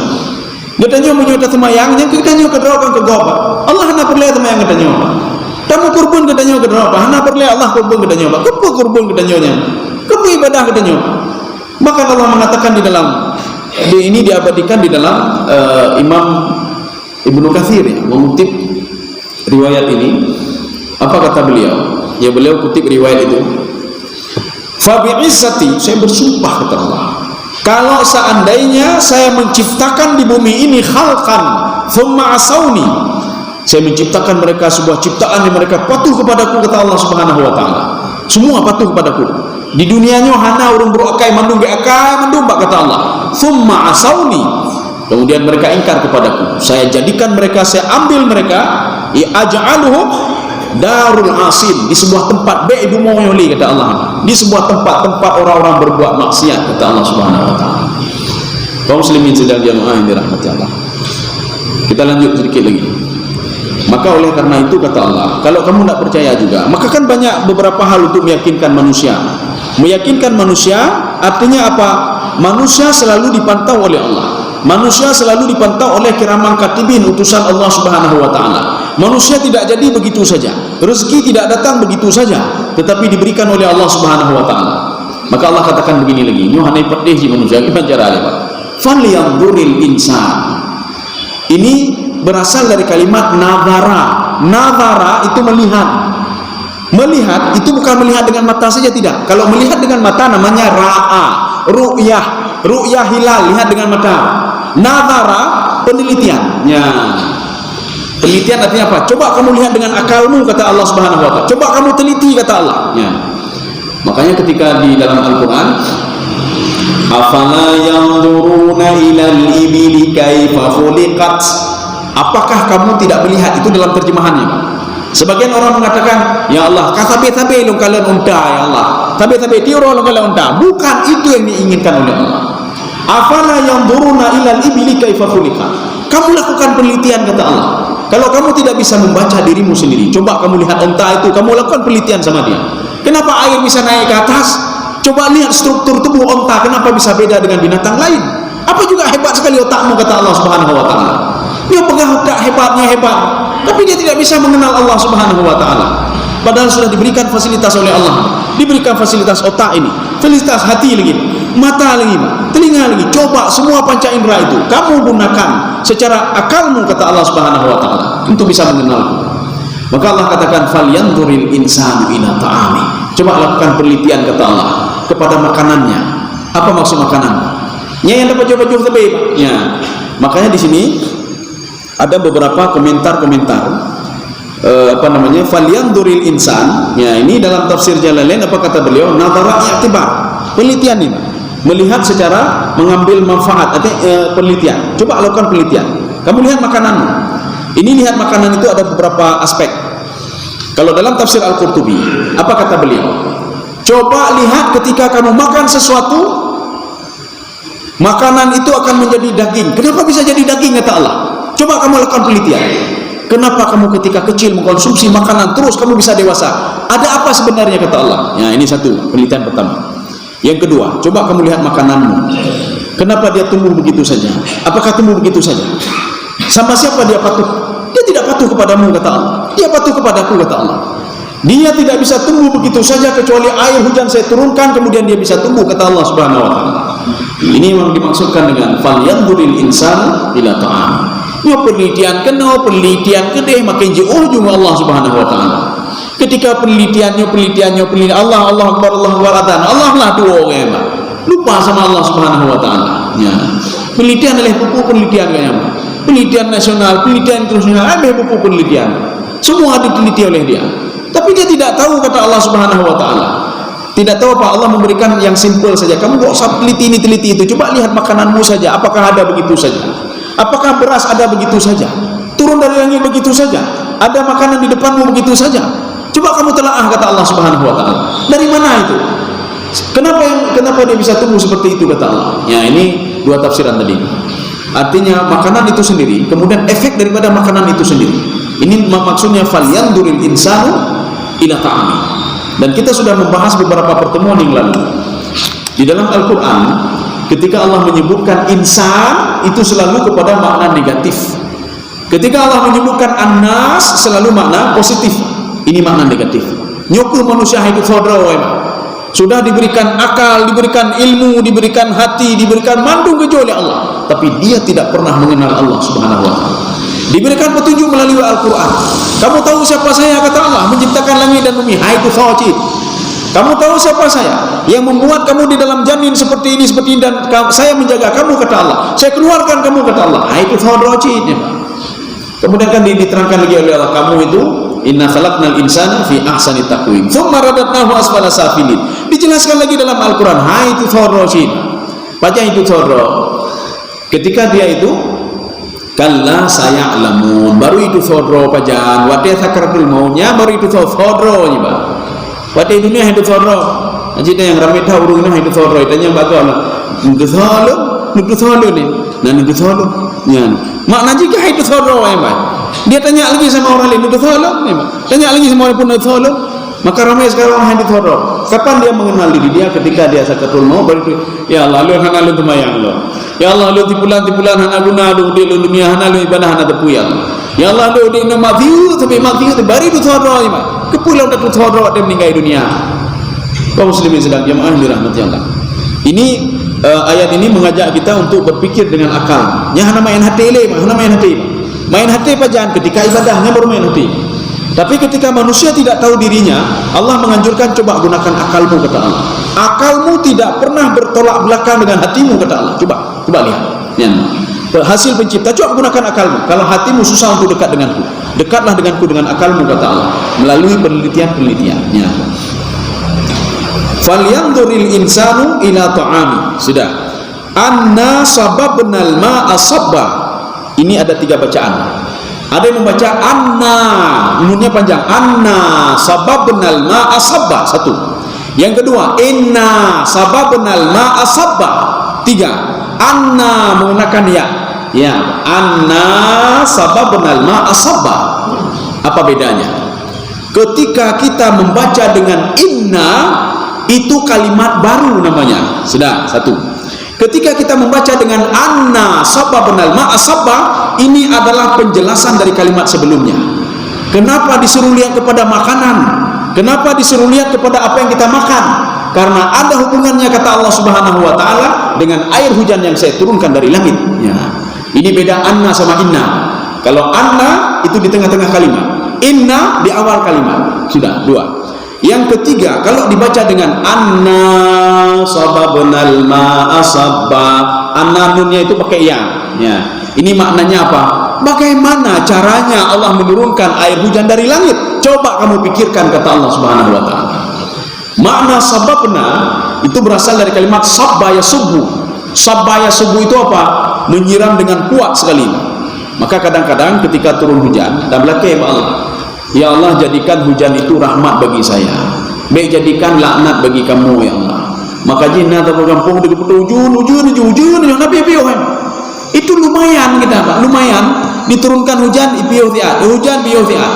Katanya menyudah temayang, yang katanya kedrokan ke goba. Allah hana perleh temayang katanya. Tamu kurban katanya kedrokan, hana perleh Allah kurban katanya. Kepu kurban katanya. Kepu ibadah katanya. Maka Allah mengatakan di dalam ini diabadikan di dalam Imam Ibnu Katsir mengutip riwayat ini. Apa kata beliau? Ya, beliau kutip riwayat itu. Fa bi'izzati, saya bersumpah, kata Allah, kalau seandainya saya menciptakan di bumi ini khalqan thumma asauni, saya menciptakan mereka sebuah ciptaan yang mereka patuh kepadaku, kata Allah Subhanahu wa taala. Semua patuh kepadaku. Di dunianya hana urung berokai mandung beakai mandung, kata Allah. Thumma asauni, kemudian mereka ingkar kepadaku. Saya jadikan mereka, saya ambil mereka, aj'aluhum darul asin, di sebuah tempat ibu moyoli, kata Allah, di sebuah tempat orang-orang berbuat maksiat, kata Allah Subhanahu wa taala. Kaum muslimin sedang jamaah yang dirahmati Allah. Kita lanjut sedikit lagi. Maka oleh karena itu, kata Allah, kalau kamu tidak percaya juga, maka kan banyak beberapa hal untuk meyakinkan manusia. Meyakinkan manusia artinya apa? Manusia selalu dipantau oleh Allah. Manusia selalu dipantau oleh kiraman katibin, utusan Allah Subhanahu wa taala. Manusia tidak jadi begitu saja, rezeki tidak datang begitu saja, tetapi diberikan oleh Allah Subhanahu wa taala. Maka Allah katakan begini lagi, nyuhanai pedih si manusia gimana caranya Pak? Falyanzuril insan. Ini berasal dari kalimat nadhara. Nadhara itu melihat. Melihat itu bukan melihat dengan mata saja, tidak. Kalau melihat dengan mata namanya ra'a, ru'yah. Ru'yah hilal, lihat dengan mata. Nadhara penelitian. Ya. Penelitian artinya apa? Coba kamu lihat dengan akalmu, kata Allah Subhanahu wa taala. Coba kamu teliti, kata Allah. Ya. Makanya ketika di dalam Al-Qur'an, afala yanzuruna ilal ibili kaifa khuliqat. Apakah kamu tidak melihat? Itu dalam terjemahannya, Pak. Sebagian orang mengatakan, ya Allah, katabe-tabe lu kalian unta, ya Allah. Tabe-tabe tiro lu kalian unta. Bukan itu yang diinginkan oleh Allah. Afala yanzuruna ilal ibili kaifa khuliqat. Kamu lakukan penelitian, kata Allah. Kalau kamu tidak bisa membaca dirimu sendiri, coba kamu lihat unta itu, kamu lakukan penelitian sama dia. Kenapa air bisa naik ke atas? Coba lihat struktur tubuh unta, kenapa bisa beda dengan binatang lain? Apa juga hebat sekali otakmu, kata Allah Subhanahu wa taala. Dia pegang otak hebatnya hebat, tapi dia tidak bisa mengenal Allah Subhanahu wa taala. Padahal sudah diberikan fasilitas oleh Allah. Diberikan fasilitas otak ini, fasilitas hati lagi, mata lagi, telinga lagi. Coba semua panca indera itu kamu gunakan secara akalmu, kata Allah Subhanahu wa taala, untuk bisa mengenalku. Maka Allah katakan falyanzuril insanu ila ta'ami. Coba lakukan penelitian, kata Allah, kepada makanannya. Apa maksud makanan? Ya, yang dapat jawab tebe. Ya. Makanya di sini ada beberapa komentar-komentar falyanzuril insan. Ya, ini dalam tafsir Jalalain apa kata beliau? Nadhara i'tibar. Penelitian ini melihat secara mengambil manfaat, penelitian. Coba lakukan penelitian. Kamu lihat makananmu. Ini lihat makanan itu ada beberapa aspek. Kalau dalam tafsir Al-Qurtubi, apa kata beliau? Coba lihat ketika kamu makan sesuatu, makanan itu akan menjadi daging. Kenapa bisa jadi daging, kata Allah? Coba kamu lakukan penelitian. Kenapa kamu ketika kecil mengkonsumsi makanan terus kamu bisa dewasa? Ada apa sebenarnya, kata Allah? Ya, ini satu penelitian pertama. Yang kedua, coba kamu lihat makananmu. Kenapa dia tumbuh begitu saja? Apakah tumbuh begitu saja? Sama siapa dia patuh? Dia tidak patuh kepadamu, kata Allah. Dia patuh kepadaku, kata Allah. Dia tidak bisa tumbuh begitu saja kecuali air hujan saya turunkan, kemudian dia bisa tumbuh, kata Allah Subhanahu wa taala. Ini memang dimaksudkan dengan falyanzuril insanu ila ta'am. Ya penelitian kena, penelitian kedeh makin jauh juga Allah Subhanahu wa taala. Ketika penelitiannya Allah Akbar, Allah lah dua orang, Pak. Lupa sama Allah Subhanahu wa taala. Ya. Penelitian adalah buku penelitian kayaknya. Penelitian nasional, penelitian internasional, ada buku penelitian. Semua diteliti oleh dia. Tapi dia tidak tahu, kata Allah Subhanahu wa taala. Tidak tahu apa? Allah memberikan yang simpel saja. Kamu enggak usah teliti ini, teliti itu. Coba lihat makananmu saja, apakah ada begitu saja? Apakah beras ada begitu saja? Turun dari langit begitu saja? Ada makanan di depanmu begitu saja? Coba kamu telaah, kata Allah Subhanahu wa taala. Dari mana itu? Kenapa dia bisa tumbuh seperti itu, kata Allah? Ya, ini dua tafsiran tadi. Artinya makanan itu sendiri, kemudian efek daripada makanan itu sendiri. Ini maksudnya falyanzuril insanu ila ta'ami. Dan kita sudah membahas beberapa pertemuan yang lalu. Di dalam Al-Qur'an, ketika Allah menyebutkan insan, itu selalu kepada makna negatif. Ketika Allah menyebutkan an-nas, selalu makna positif. Ini makna negatif. Nyukuh manusia hidup saudara, sudah diberikan akal, diberikan ilmu, diberikan hati, diberikan mandung kejo oleh Allah, tapi dia tidak pernah mengenal Allah Subhanahu wa taala. Diberikan petunjuk melalui Al-Qur'an. Kamu tahu siapa saya, kata Allah, menciptakan langit dan bumi. Hai itu khawajid. Kamu tahu siapa saya, yang membuat kamu di dalam janin seperti ini dan saya menjaga kamu, kata Allah. Saya keluarkan kamu, kata Allah. Hai itu khawajid. Kemudian kan diterangkan lagi oleh Allah, kamu itu inna khalaqnal insana fi ahsani taqwim tsumma radadnahu asfala safilin. Dijelaskan lagi dalam Al-Qur'an, hai itu thorosin. Baca itu thoro. Ketika dia itu kalla saya'lamun, baru itu thoro pajan. Wa tasakratul mautnya baru itu thoro ni, Pak. Wa dunia itu thoro. Jadi yang ramai tahu urung ini itu thoro. Itanya bagaimana? Nudutholo ni. Nah nudutholo. Ya. Makna jika itu thoro, Pak. Dia tanya lagi sama orang lain, nudutholo, tanya lagi sama orang pun nudutholo. Maka ramai sekarang orang yang dithoro. Kapan dia mengenal diri dia? Ketika dia sakratul maut, baru itu, ya Allah, lu hana lu tumayang lu. Ya Allah, lu tipulan hana guna lu di dunia, hana lu ibadah hana tepu ya Allah. Ya Allah do di nama view tapi view tu bari tu thoro ni mak. Kepulau dah tu thoro ada meninggal dunia. Kaum muslimin sedang jemaah dirahmati Allah. Ini ayat ini mengajak kita untuk berpikir dengan akal. Nya hana main hati le, hana main hati. Main hati pajan ketika ibadahnya baru main hati. Tapi ketika manusia tidak tahu dirinya, Allah menganjurkan coba gunakan akalmu kata Allah. Akalmu tidak pernah bertolak belakang dengan hatimu kata Allah. Coba lihat. Ya. Hasil pencipta, coba gunakan akalmu. Kalau hatimu susah untuk dekat denganku, dekatlah denganku dengan akalmu kata Allah melalui penelitian-penelitian. Ya. Falyanzuril insanu ila ta'ami. Sudah. Anna sababnal ma'a sabba. Ini ada 3 bacaan. Ada yang membaca anna, nunnya panjang. Anna sababnal ma'a sabba. 1. Yang kedua, inna sababnal ma'a sabba. 3. Anna menggunakan ya. Ya, anna sababnal ma'a sabba. Apa bedanya? Ketika kita membaca dengan inna, itu kalimat baru namanya. Sudah, 1. Ketika kita membaca dengan anna sababnal ma'a sabba, ini adalah penjelasan dari kalimat sebelumnya. Kenapa disuruh lihat kepada makanan? Kenapa disuruh lihat kepada apa yang kita makan? Karena ada hubungannya kata Allah Subhanahu wa taala dengan air hujan yang saya turunkan dari langit. Ya. Ini beda anna sama inna. Kalau anna itu di tengah-tengah kalimat, inna di awal kalimat. Sudah, 2. Yang ketiga, kalau dibaca dengan anna sababnal ma'a sabba, anna nunnya itu pakai ya. Ini maknanya apa? Bagaimana caranya Allah menurunkan air hujan dari langit? Coba kamu pikirkan kata Allah Subhanahu wa taala. Makna sababna itu berasal dari kalimat sabba yasubbu. Sabba yasubbu itu apa? Menyiram dengan kuat sekali. Maka kadang-kadang ketika turun hujan, dan belakang Allah, ya Allah jadikan hujan itu rahmat bagi saya, baik jadikan laknat bagi kamu ya Allah. Maka jinna atau kampung di ujun nabi piyo kan. Itu lumayan kita Pak, lumayan diturunkan hujan piyo tiat, hujan piyo tiat.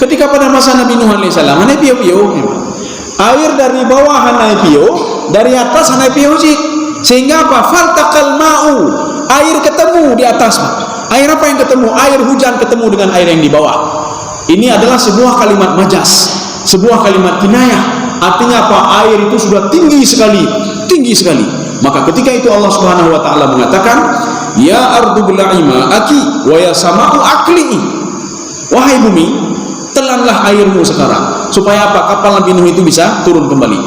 Ketika pada masa Nabi Nuh alaihi salam, hana piyo air dari bawah hana piyo, dari atas hana piyo sih. Sehingga apa? Faltaqal ma'u, air ketemu di atas. Air apa yang ketemu? Air hujan ketemu dengan air yang di bawah. Ini adalah sebuah kalimat majas, sebuah kalimat kinayah. Artinya apa? Air itu sudah tinggi sekali, tinggi sekali. Maka ketika itu Allah Subhanahu wa taala mengatakan, ya ardu bla'i ma'aki wa ya sama'u aqli'i. Wahai bumi, telanlah airmu sekarang. Supaya apa? Kapal Nabi Nuh itu bisa turun kembali.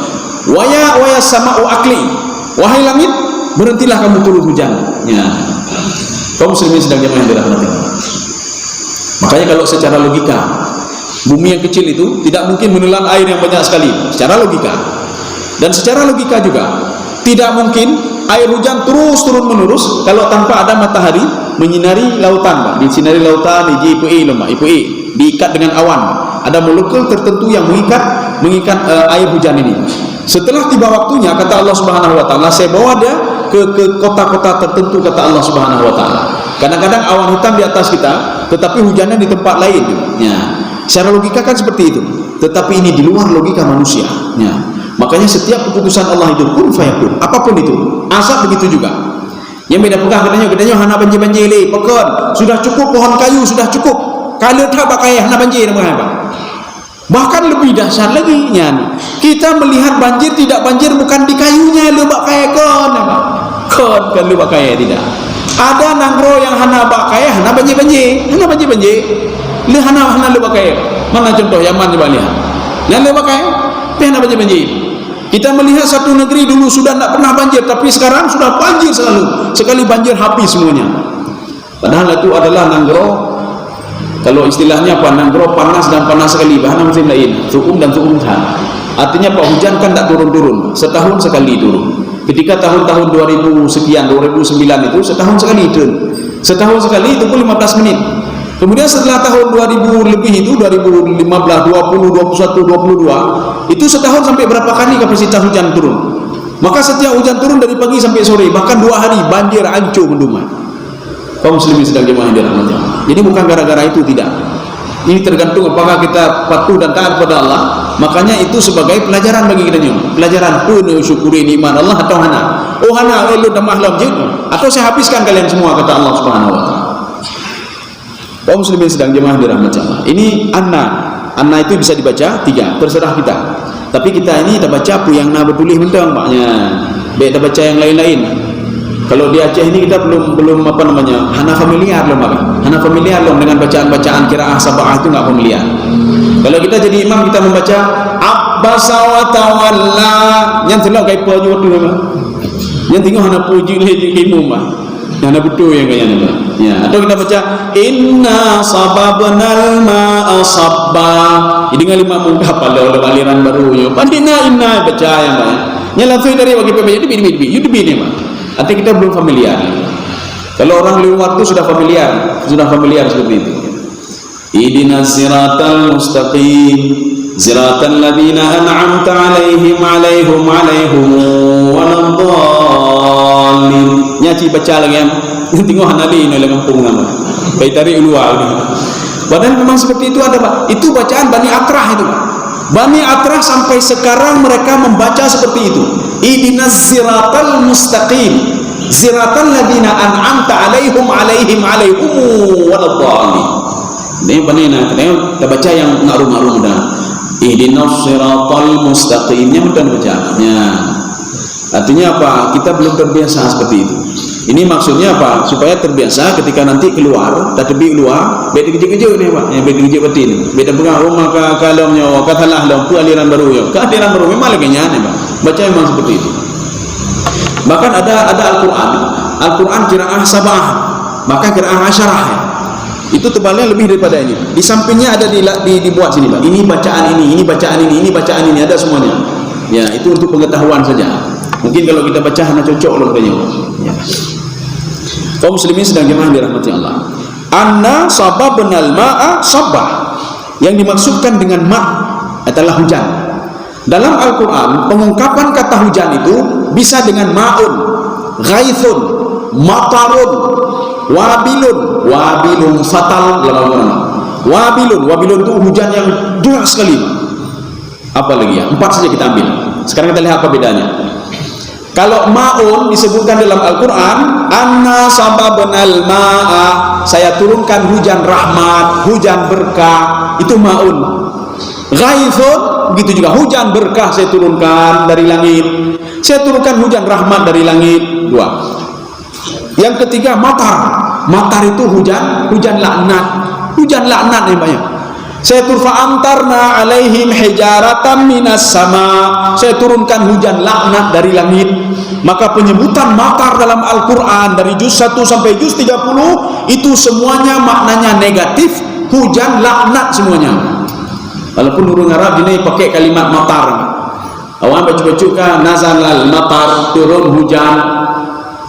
Wa ya sama'u aqli'i. Wahai langit, berhentilah kamu turun hujan. Ya. Kaum muslimin sedang jemaah dirahmati. Makanya kalau secara logika, bumi yang kecil itu tidak mungkin menelan air yang banyak sekali secara logika. Dan secara logika juga tidak mungkin air hujan terus turun menerus kalau tanpa ada matahari menyinari lautan, Pak. Disinari lautan di diikat dengan awan. Ada molekul tertentu yang mengikat air hujan ini. Setelah tiba waktunya, kata Allah Subhanahu wa taala, saya bawa dia ke kota-kota tertentu kata Allah Subhanahu wa taala. Kadang-kadang awan hitam di atas kita, tetapi hujannya di tempat lain. Ya. Secara logika kan seperti itu. Tetapi ini di luar logika manusia. Ya. Makanya setiap keputusan Allah itu kun fayakun, apapun itu. Asap begitu juga. Yang beda pegah katanya hana banjir-banjir le, pekon, sudah cukup pohon kayu sudah cukup. Kalau tak pakai hana banjir apa? Bahkan lebih dahsyat lagi nya. Kita melihat banjir tidak banjir bukan di kayunya lebak kaya kon kan lebak kaya tidak. Ada nanggro yang hana bakaya hana banjir le hana lebak kaya. Mana contoh Yaman coba lihat. Yang lebak kaya hana banjir. Kita melihat satu negeri dulu sudah tidak pernah banjir, tapi sekarang sudah banjir selalu. Sekali banjir habis semuanya. Padahal itu adalah nanggro, kalau istilahnya apa, nanggro panas dan panas sekali, bahan musim lain, sukum dan sukum tahan. Artinya Pak, hujan kan tak turun-turun, setahun sekali turun. Ketika tahun-tahun 2000 sekian, 2009 itu setahun sekali turun. Setahun sekali itu pun 15 menit. Kemudian setelah tahun 2000 lebih itu 2015, 20, 21, 22 itu setahun sampai berapa kali kapasitas hujan turun. Maka setiap hujan turun dari pagi sampai sore, bahkan 2 hari banjir hancur menduman. Kaum muslimin sedang jemaah yang dirahmati Allah. Jadi bukan gara-gara itu, tidak. Ini tergantung apakah kita patuh dan taat kepada Allah. Makanya itu sebagai pelajaran bagi kita nyum. Pelajaran penuh syukuri nikmat Allah atau hana. Oh hana lu dah mahlam jin atau saya habiskan kalian semua kata Allah Subhanahu wa taala. Kaum muslimin sedang jemaah dirahmati Allah. Ini anna itu bisa dibaca 3, terserah kita. Tapi kita ini dah baca apa yang na bertulis mentang maknya. Baik dah baca yang lain-lain. Kalau di Aceh ini kita belum apa namanya, hana familiar belum apa. Hana familiar belum dengan bacaan-bacaan qiraah sab'ah itu enggak familiar. Kalau kita jadi imam kita membaca Abbasa wa tawalla, yang telok kai po jo tu. Yang tengok hana puji le imam mah. Hana betul yang kayaknya. Ya, atau kita baca inna sababnal ma'a sabba. Jadi dengan lima muka pada aliran baru yo. Padina inna baca yang banyak. Nya langsung dari bagi PBJ itu bi ni mah. Artinya kita belum familiar. Kalau orang luar tu sudah familiar seperti itu. Ihdinas siratal mustaqim, siratal ladzina an'amta 'alaihim waladhdallin. Nyaci baca lagi yang tengok hanali ni dalam kampung nama. Baik tarik luar ni. Padahal memang seperti itu ada Pak. Itu bacaan Bani Atrah itu Pak. Bani Atrah sampai sekarang mereka membaca seperti itu. Ihdinas siratal mustaqim, siratal ladzina an'amta 'alaihim waladhdallin. Ini panena kita baca yang ngarum-ngarum dah. Ihdinas siratal mustaqimnya mudah bacanya. Artinya apa? Kita belum terbiasa seperti itu. Ini maksudnya apa? Supaya terbiasa ketika nanti keluar, tak terbit keluar, beda kejut-kejut ni Pak. Yang beda kejut batin. Beda pegang rumah kalamnya, katalah lampu aliran baru ya. Aliran baru memang lagi nyane Pak. Baca memang seperti itu. Bahkan ada Al-Qur'an qiraah sab'ah, maka qiraah asyarah ya. Itu tebalnya lebih daripada ini. Di sampingnya ada dibuat sini Pak. Ini bacaan ini bacaan ini, ada semuanya. Ya, itu untuk pengetahuan saja. Mungkin kalau kita baca hanya cocok loh katanya. Ya. Kaum muslimin sedang jemaah dirahmati Allah. Anna sababnal ma'a sabah. Yang dimaksudkan dengan ma' adalah hujan. Dalam Al-Qur'an pengungkapan kata hujan itu bisa dengan ma'un, ghaithun, matarun, wabilun fatal dalam Al-Qur'an. Wabilun itu hujan yang deras sekali. Apa lagi ya? 4 saja kita ambil. Sekarang kita lihat apa bedanya. Kalau ma'un disebutkan dalam Al-Quran, anna sababnal ma'a, saya turunkan hujan rahmat, hujan berkah, itu ma'un. Ghaithun, begitu juga hujan berkah saya turunkan dari langit. Saya turunkan hujan rahmat dari langit. 2. Yang ketiga matar. Matar itu hujan laknat. Hujan laknat yang banyak. Saya turfa'amtarna alaihim hijaratan minas sama. Saya turunkan hujan laknat dari langit. Maka penyebutan matar dalam Al-Quran dari juz 1 sampai juz 30 itu semuanya maknanya negatif, hujan laknat semuanya. Walaupun urung Arab ini pakai kalimat matar. Awak baca-baca kan nazalal matar, turun hujan.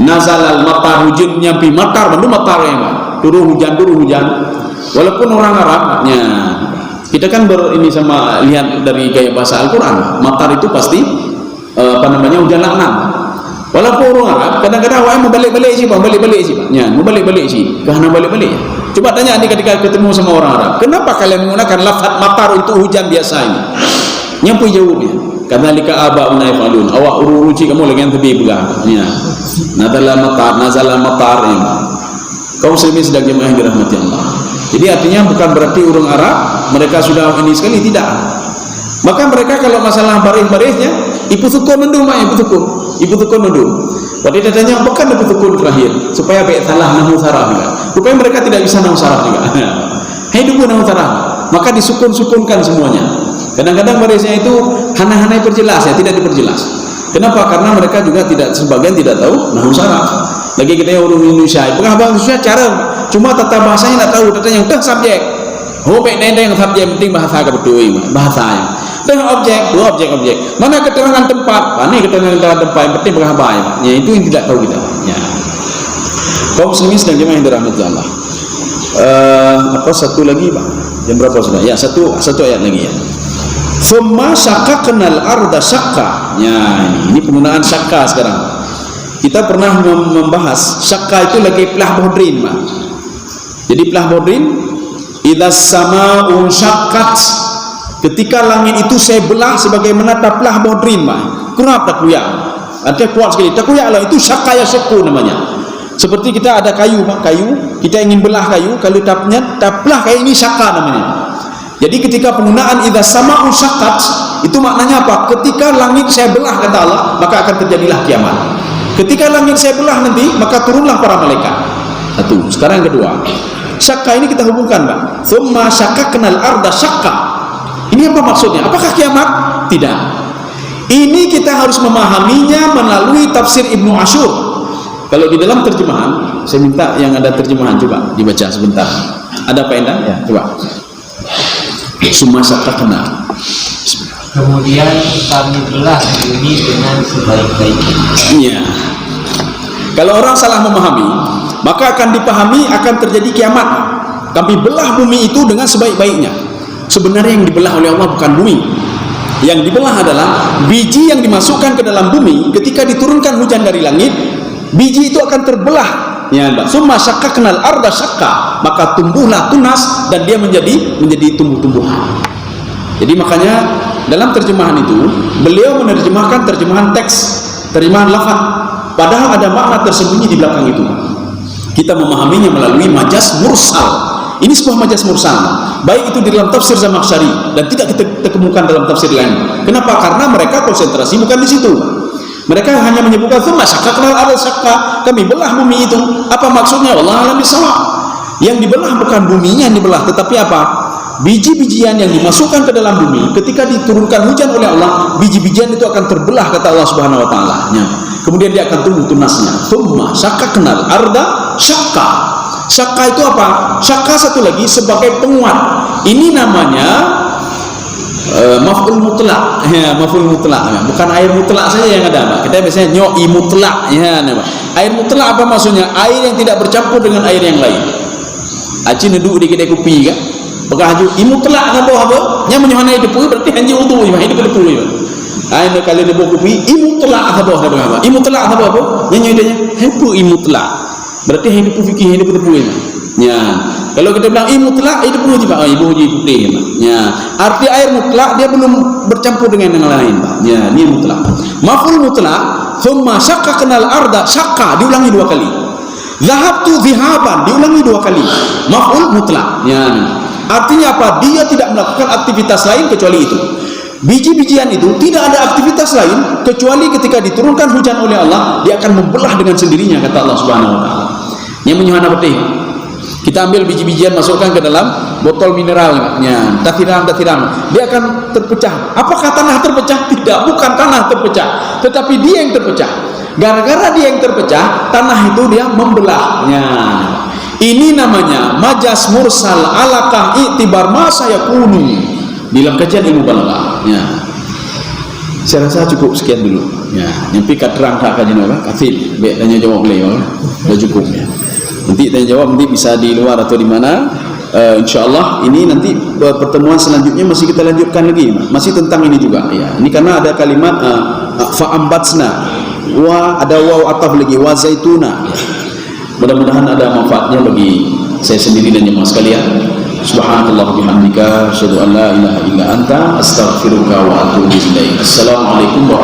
Nazalal matar, hujan nyampi matar, baru matar ya turun hujan. Walaupun orang Arabnya kita kan ini sama lihat dari gaya bahasa Al-Quran, matar itu pasti hujan laknat. Walaupun orang Arab kadang-kadang awak mau balik-balik sih Pak, ya, mau balik-balik sih, kerana balik-balik. Coba tanya ni ketika ketemu sama orang Arab, kenapa kalian menggunakan lafaz matar untuk hujan biasa ini? Nyampu jawabnya, kadzalika aba'una yaf'alun. Awak uru-uruci kamu lagi yang tebi pegang. Ya. Nazala matar ya. Kaum muslimin sedang jemaah yang dirahmati Allah. Jadi artinya bukan berarti orang Arab mereka sudah ini sekali, tidak. Maka mereka kalau masalah baris-barisnya ibu tukun nunduk mak ibu tukun nunduk. Waktu dia tanya apakah ibu tukun terakhir supaya baik salah nahu sarah juga. Supaya mereka tidak bisa nahu sarah juga. Hidup nahu sarah. Maka disukun-sukunkan semuanya. Kadang-kadang barisnya itu hana-hana perjelas ya, tidak diperjelas. Kenapa? Karena mereka juga sebagian tidak tahu nahu sarah. Lagi kita orang Indonesia, pengabang Indonesia cara cuma tata bahasanya tak tahu, tatanya udah subjek. Baik yang subjek penting bahasa ke betul bahasanya. Dengan objek, dua objek. Mana keterangan tempat? Ini keterangan tempat yang penting pengabang. Ya itu yang tidak tahu kita. Ya. Kaum muslimin sedang jemaah yang dirahmati Allah. Apa satu lagi Pak? Jam berapa sudah? Ya satu ayat lagi ya. Thumma syaqaqnal arda syaqqa. Ya ini penggunaan syaqqa sekarang. Kita pernah membahas syaqqa itu lagi pelah bodrin Pak. Jadi pelah bodrin idzas sama'u syaqqat, ketika langit itu saya belah sebagaimana pelah bodrin Pak. Kenapa takuya? Artinya kuat sekali. Takuya lah itu syaqqa yasqu namanya. Seperti kita ada kayu, kita ingin belah kayu, kalau belah kayu ini syakka namanya. Jadi ketika penggunaan idza sama'u syaqqat, itu maknanya apa? Ketika langit saya belah, kata Allah, maka akan terjadilah kiamat. Ketika langit saya belah nanti, maka turunlah para malaikat. Satu. Sekarang yang kedua, syakka ini kita hubungkan, Pak. Tsumma syaqqaqnal arda syaqqa. Ini apa maksudnya? Apakah kiamat? Tidak. Ini kita harus memahaminya melalui tafsir Ibnu Asyur. Kalau di dalam terjemahan, saya minta yang ada terjemahan coba dibaca sebentar. Ada Pak Endang? Ya, coba. Tsumma syaqqaqna. Kemudian kami belah bumi dengan sebaik-baiknya. Iya. Kalau orang salah memahami, maka akan dipahami akan terjadi kiamat. Kami belah bumi itu dengan sebaik-baiknya. Sebenarnya yang dibelah oleh Allah bukan bumi. Yang dibelah adalah biji yang dimasukkan ke dalam bumi. Ketika diturunkan hujan dari langit, biji itu akan terbelah. Ya, Mbak. Summa syaqqaqnal arda syaqqa, maka tumbuhlah tunas dan dia menjadi tumbuh-tumbuhan. Jadi makanya dalam terjemahan itu beliau menerjemahkan terjemahan teks, terjemahan lafaz, padahal ada makna tersembunyi di belakang itu. Kita memahaminya melalui majaz mursal. Ini sebuah majaz mursal, baik itu di dalam tafsir Zamakhsyari dan tidak kita temukan dalam tafsir lain. Kenapa? Karena mereka konsentrasi bukan di situ. Mereka hanya menyebutkan tsumma syaqqaqnal arda syaqqa, kami belah bumi itu. Apa maksudnya? Wallahu a'lam bishawab. Yang dibelah bukan buminya yang dibelah, tetapi apa? Biji-bijian yang dimasukkan ke dalam bumi. Ketika diturunkan hujan oleh Allah, biji-bijian itu akan terbelah, kata Allah Subhanahu wa taala. Kemudian dia akan tumbuh tunasnya. Tsumma syaqqaqnal arda syaqqa. Syaqqa itu apa? Syaqqa satu lagi sebagai penguat. Ini namanya maf'ul mutlak. Ya, maf'ul mutlak. Bukan air mutlak saja yang ada, Pak. Kita biasanya nyoi mutlak. Ya, Pak. Air mutlak apa maksudnya? Air yang tidak bercampur dengan air yang lain. Aci neduk di kedai kopi kan? Bagaju imutlak na boh apa? Nya menyohana itu pun berarti hanya untuk iman itu betul ya. Ayo kali de boh kopi imutlak apa boh apa? Imutlak apa apa? Nya nyodanya hempu imutlak. Berarti hidup fikih hidup betul ya. Ya. Kalau kita bilang imutlak itu pun juga ibu uji putih ya. Ya. Arti air mutlak dia belum bercampur dengan yang lain, Pak. Ya, ini mutlak. Maf'ul mutlak, tsumma syaqqaqnal arda syaqqa, diulangi 2 kali. Zahabtu zihaban, diulangi 2 kali. Maf'ul mutlak. Ya. Artinya apa? Dia tidak melakukan aktivitas lain kecuali itu. Biji-bijian itu tidak ada aktivitas lain kecuali ketika diturunkan hujan oleh Allah, dia akan membelah dengan sendirinya, kata Allah Subhanahu wa taala. Yang menyuhana betih. Kita ambil biji-bijian masukkan ke dalam botol mineralnya, tatiram, dia akan terpecah. Apakah tanah terpecah? Tidak, bukan tanah terpecah, tetapi dia yang terpecah. Gara-gara dia yang terpecah, tanah itu dia membelahnya. Ini namanya majaz mursal alaqah i'tibar ma sayakunu dalam kajian ilmu balaghah. Ya. Saya rasa cukup sekian dulu. Ya, nyampi katerang tak kajian apa? Kafir. Baik tanya jawab beliau. Sudah cukup ya. Nanti tanya jawab nanti bisa di luar atau di mana. Insyaallah ini nanti pertemuan selanjutnya masih kita lanjutkan lagi. Masih tentang ini juga ya. Ini karena ada kalimat fa'ambatsna wa ada waw ataf lagi wa zaituna. Mudah-mudahan ada manfaatnya bagi saya sendiri dan jemaah sekalian. Subhanallah bihamdika asyhadu an la ilaha illa anta astaghfiruka wa atubu ilaik. Assalamualaikum warahmatullahi wabarakatuh.